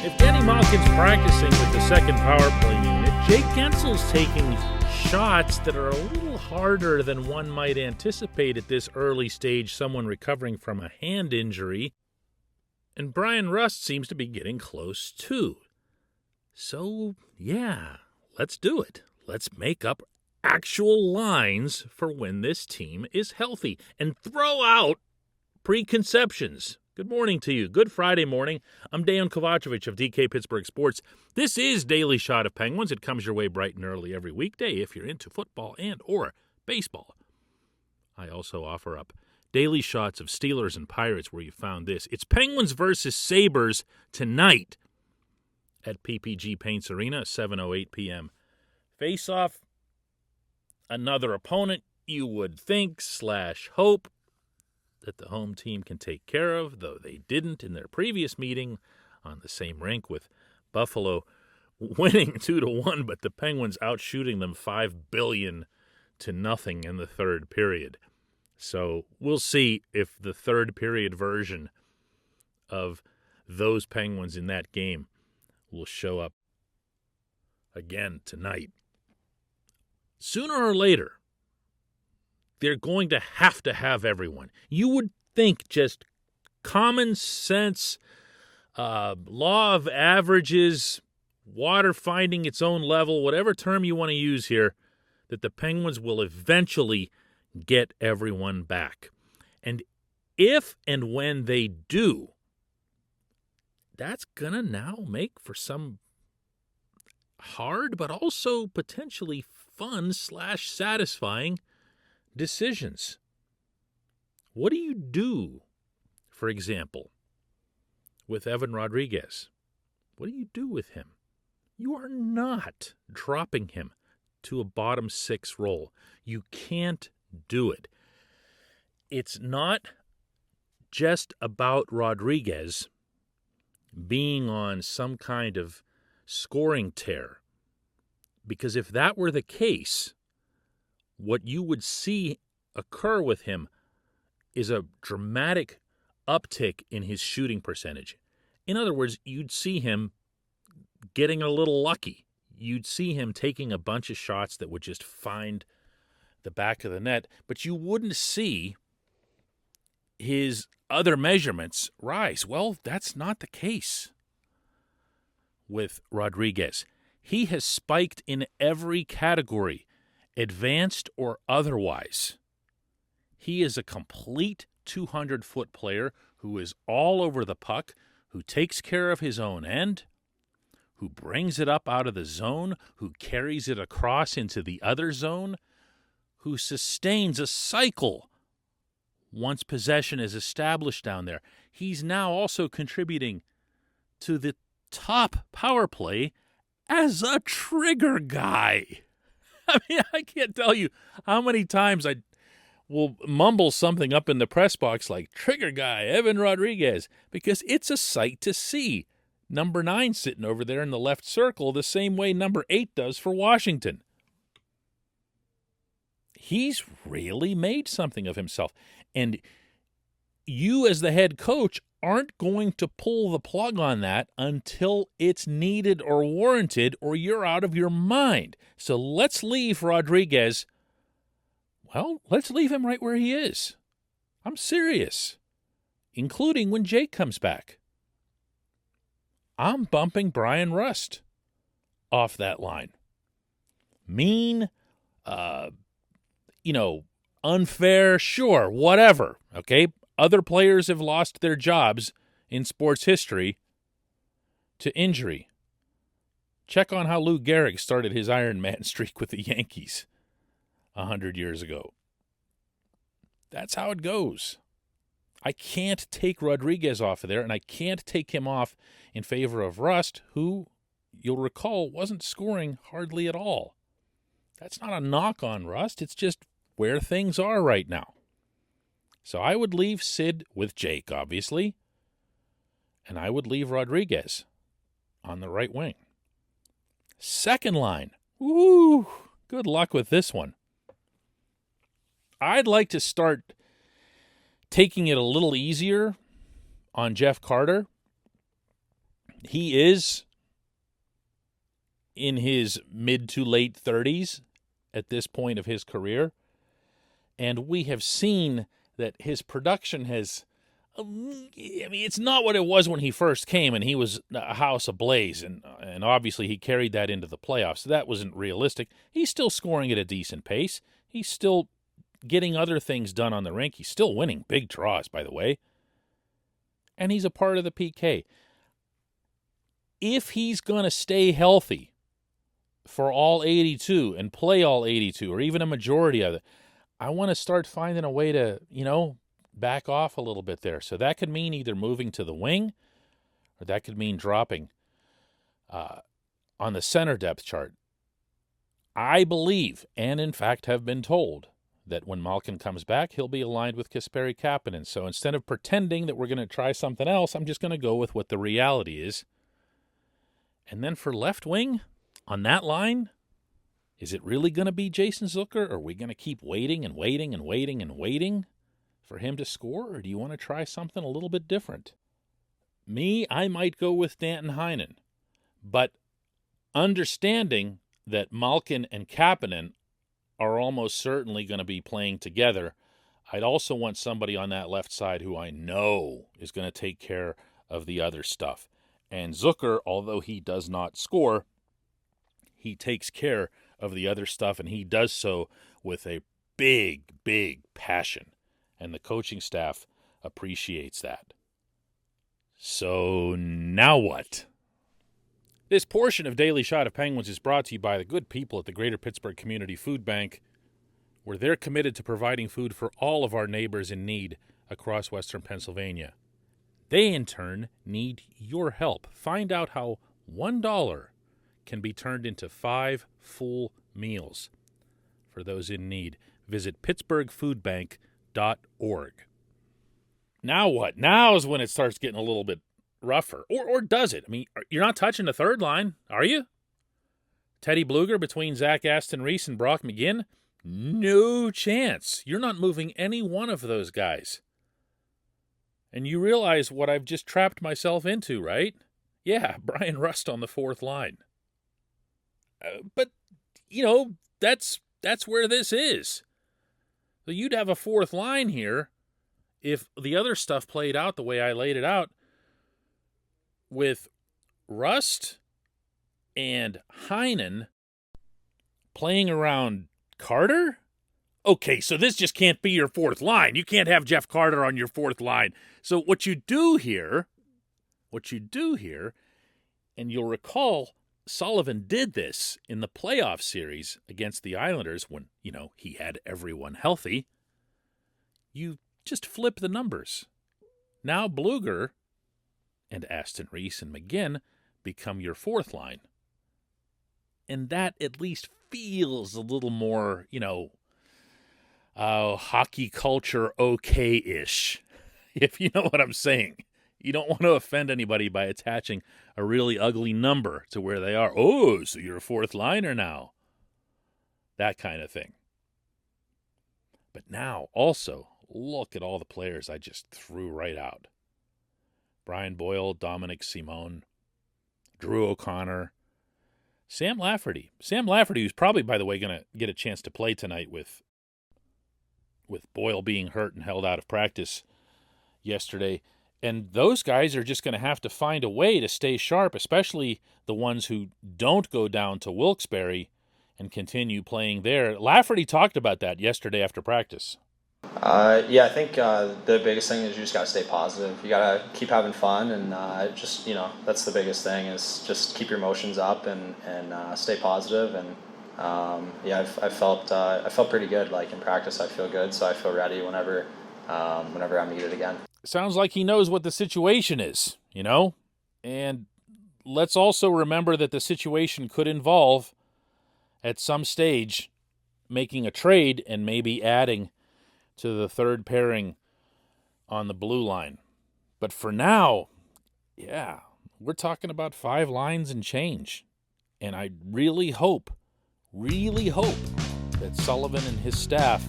If Danny Malkin's practicing with the second power play unit, Jake Gensel's taking shots that are a little harder than one might anticipate at this early stage, someone recovering from a hand injury. And Bryan Rust seems to be getting close too. So, yeah, let's do it. Let's make up actual lines for when this team is healthy and throw out preconceptions. Good morning to you. Good Friday morning. I'm Dejan Kovacevic of DK Pittsburgh Sports. This is Daily Shot of Penguins. It comes your way bright and early every weekday if you're into football and or baseball. I also offer up daily shots of Steelers and Pirates where you found this. It's Penguins versus Sabres tonight at PPG Paints Arena, 7:08 p.m. Face-off, another opponent you would think / hope that the home team can take care of, though they didn't in their previous meeting on the same rink with Buffalo winning 2-1, but the Penguins outshooting them 5 billion to nothing in the third period. So we'll see if the third period version of those Penguins in that game will show up again tonight. Sooner or later, they're going to have everyone. You would think just common sense, law of averages, water finding its own level, whatever term you want to use here, that the Penguins will eventually get everyone back. And if and when they do, that's going to now make for some hard but also potentially fun / satisfying decisions. What do you do, for example, with Evan Rodrigues? What do you do with him? You are not dropping him to a bottom six role. You can't do it. It's not just about Rodrigues being on some kind of scoring tear, because if that were the case, what you would see occur with him is a dramatic uptick in his shooting percentage. In other words, you'd see him getting a little lucky. You'd see him taking a bunch of shots that would just find the back of the net, but you wouldn't see his other measurements rise. Well, that's not the case with Rodrigues. He has spiked in every category, advanced or otherwise. He is a complete 200-foot player who is all over the puck, who takes care of his own end, who brings it up out of the zone, who carries it across into the other zone, who sustains a cycle once possession is established down there. He's now also contributing to the top power play as a trigger guy. I mean, I can't tell you how many times I will mumble something up in the press box like trigger guy, Evan Rodrigues, because it's a sight to see. Number 9 sitting over there in the left circle the same way number 8 does for Washington. He's really made something of himself. And you as the head coach aren't going to pull the plug on that until it's needed or warranted, or you're out of your mind. So let's leave Rodrigues. Well, let's leave him right where he is. I'm serious, including when Jake comes back. I'm bumping Bryan Rust off that line. Mean, unfair, sure, whatever, okay? Other players have lost their jobs in sports history to injury. Check on how Lou Gehrig started his Iron Man streak with the Yankees 100 years ago. That's how it goes. I can't take Rodrigues off of there, and I can't take him off in favor of Rust, who, you'll recall, wasn't scoring hardly at all. That's not a knock on Rust. It's just where things are right now. So I would leave Sid with Jake, obviously, and I would leave Rodrigues on the right wing. Second line. Woo! Good luck with this one. I'd like to start taking it a little easier on Jeff Carter. He is in his mid to late 30s at this point of his career, and we have seen that his production has, it's not what it was when he first came and he was a house ablaze, and obviously he carried that into the playoffs. So that wasn't realistic. He's still scoring at a decent pace. He's still getting other things done on the rink. He's still winning big draws, by the way. And he's a part of the PK. If he's going to stay healthy for all 82 and play all 82 or even a majority of it, I want to start finding a way to, back off a little bit there. So that could mean either moving to the wing or that could mean dropping on the center depth chart. I believe, and in fact have been told, that when Malkin comes back, he'll be aligned with Kasperi Kapanen. So instead of pretending that we're going to try something else, I'm just going to go with what the reality is. And then for left wing, on that line, is it really going to be Jason Zucker? Or are we going to keep waiting and waiting and waiting and waiting for him to score? Or do you want to try something a little bit different? Me, I might go with Danton Heinen. But understanding that Malkin and Kapanen are almost certainly going to be playing together, I'd also want somebody on that left side who I know is going to take care of the other stuff. And Zucker, although he does not score, he takes care of the other stuff, and he does so with a big, big passion. And the coaching staff appreciates that. So now what? This portion of Daily Shot of Penguins is brought to you by the good people at the Greater Pittsburgh Community Food Bank, where they're committed to providing food for all of our neighbors in need across Western Pennsylvania. They, in turn, need your help. Find out how $1 can be turned into 5 full meals for those in need. Visit pittsburghfoodbank.org. Now what? Now is when it starts getting a little bit rougher. Or does it? I mean, you're not touching the third line, are you? Teddy Bluger between Zach Aston Reese and Brock McGinn? No chance. You're not moving any one of those guys. And you realize what I've just trapped myself into, right? Yeah, Brian Rust on the fourth line. But, that's where this is. So you'd have a fourth line here if the other stuff played out the way I laid it out, with Rust and Heinen playing around Carter? Okay, so this just can't be your fourth line. You can't have Jeff Carter on your fourth line. So what you do here, and you'll recall Sullivan did this in the playoff series against the Islanders when, he had everyone healthy. You just flip the numbers. Now Bluger and Aston Reese and McGinn become your fourth line. And that at least feels a little more, hockey culture okay-ish, if you know what I'm saying. You don't want to offend anybody by attaching a really ugly number to where they are. Oh, so you're a fourth liner now. That kind of thing. But now, also, look at all the players I just threw right out. Brian Boyle, Dominic Simone, Drew O'Connor, Sam Lafferty. Sam Lafferty, who's probably, by the way, going to get a chance to play tonight with Boyle being hurt and held out of practice yesterday. And those guys are just going to have to find a way to stay sharp, especially the ones who don't go down to Wilkes-Barre and continue playing there. Lafferty talked about that yesterday after practice. I think the biggest thing is you just got to stay positive. You got to keep having fun, and that's the biggest thing is just keep your emotions up and stay positive. And I felt pretty good. Like in practice, I feel good, so I feel ready whenever I'm needed again. Sounds like he knows what the situation is, And let's also remember that the situation could involve, at some stage, making a trade and maybe adding to the third pairing on the blue line. But for now, we're talking about 5 lines and change. And I really hope that Sullivan and his staff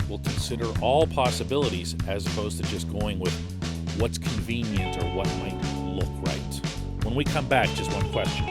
will consider all possibilities as opposed to just going with what's convenient or what might look right. We'll When we come back, just one question.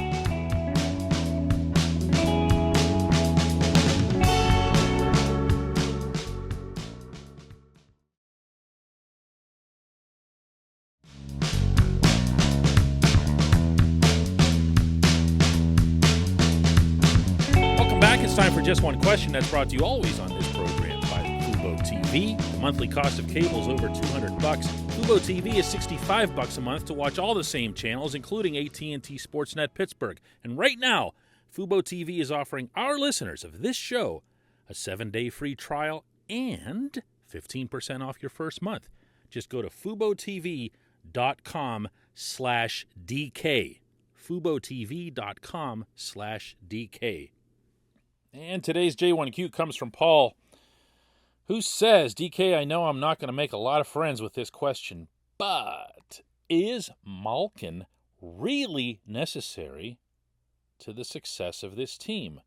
It's time for Just One Question. That's brought to you always on this program by Fubo TV. The monthly cost of cable is over $200. Fubo TV is $65 a month to watch all the same channels, including AT&T Sportsnet Pittsburgh. And right now, Fubo TV is offering our listeners of this show a 7-day free trial and 15% off your first month. Just go to FuboTV.com/DK. FuboTV.com/DK. And today's J1Q comes from Paul, who says, DK, I know I'm not going to make a lot of friends with this question, but is Malkin really necessary to the success of this team?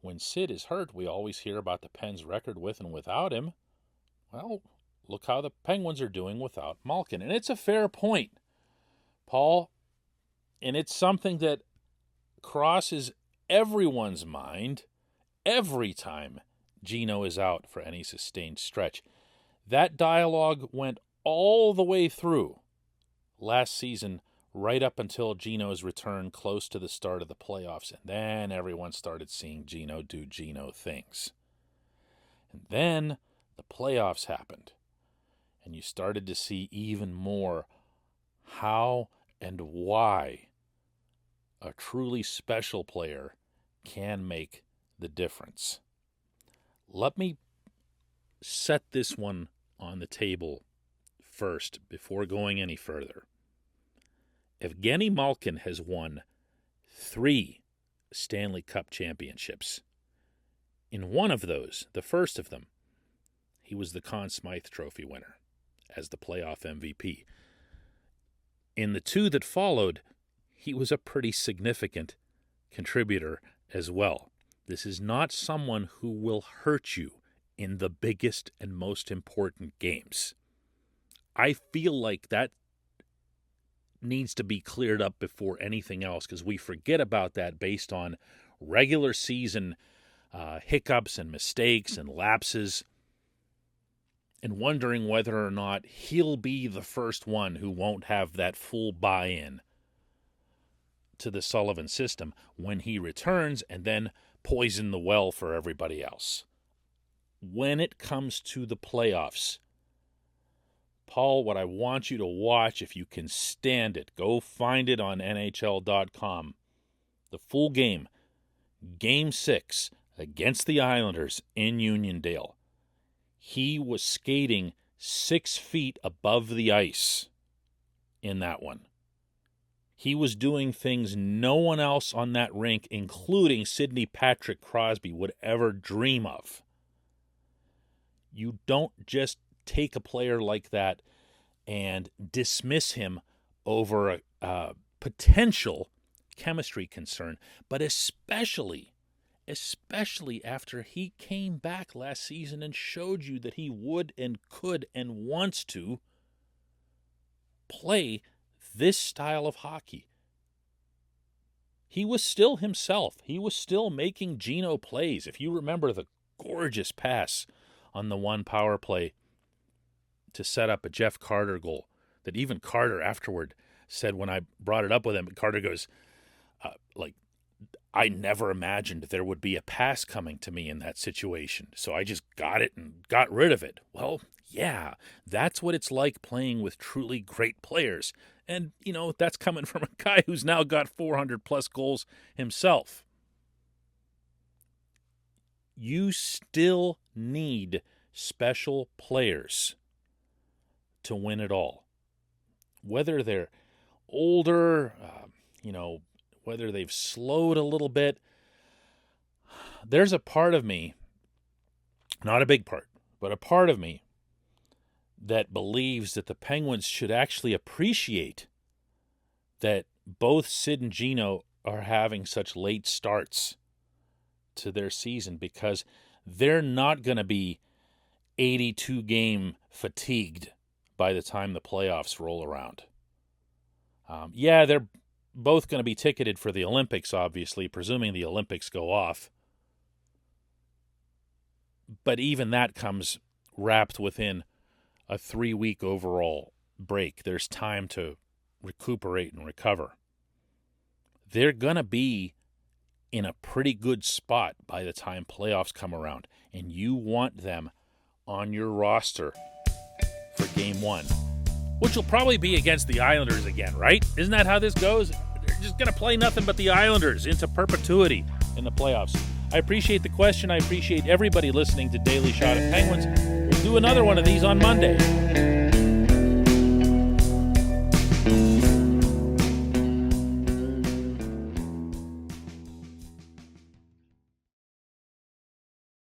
When Sid is hurt, we always hear about the Pens' record with and without him. Well, look how the Penguins are doing without Malkin. And it's a fair point, Paul, and it's something that crosses everyone's mind every time Gino is out for any sustained stretch. That dialogue went all the way through last season, right up until Gino's return close to the start of the playoffs. And then everyone started seeing Gino do Gino things. And then the playoffs happened. And you started to see even more how and why a truly special player can make the difference. Let me set this one on the table first before going any further. Evgeny Malkin has won 3 Stanley Cup championships. In one of those, the first of them, he was the Conn Smythe Trophy winner as the playoff MVP. In the 2 that followed, he was a pretty significant contributor as well. This is not someone who will hurt you in the biggest and most important games. I feel like that needs to be cleared up before anything else, because we forget about that based on regular season hiccups and mistakes and lapses, and wondering whether or not he'll be the first one who won't have that full buy-in to the Sullivan system when he returns, and then poison the well for everybody else. When it comes to the playoffs, Paul, what I want you to watch, if you can stand it, go find it on NHL.com. The full game, Game 6 against the Islanders in Uniondale. He was skating 6 feet above the ice in that one. He was doing things no one else on that rink, including Sidney Patrick Crosby, would ever dream of. You don't just take a player like that and dismiss him over a potential chemistry concern, but especially after he came back last season and showed you that he would and could and wants to play this style of hockey. He was still himself. He was still making Gino plays. If you remember the gorgeous pass on the one power play to set up a Jeff Carter goal that even Carter afterward said when I brought it up with him, Carter goes, I never imagined there would be a pass coming to me in that situation. So I just got it and got rid of it. Well, yeah, that's what it's like playing with truly great players. And, that's coming from a guy who's now got 400-plus goals himself. You still need special players to win it all. Whether they're older, whether they've slowed a little bit. There's a part of me, not a big part, but a part of me that believes that the Penguins should actually appreciate that both Sid and Gino are having such late starts to their season, because they're not going to be 82-game fatigued by the time the playoffs roll around. They're both going to be ticketed for the Olympics, obviously, presuming the Olympics go off. But even that comes wrapped within a 3-week overall break. There's time to recuperate and recover. They're going to be in a pretty good spot by the time playoffs come around, and you want them on your roster for Game 1, which will probably be against the Islanders again, right? Isn't that how this goes? They're just going to play nothing but the Islanders into perpetuity in the playoffs. I appreciate the question. I appreciate everybody listening to Daily Shot of Penguins. We'll do another one of these on Monday.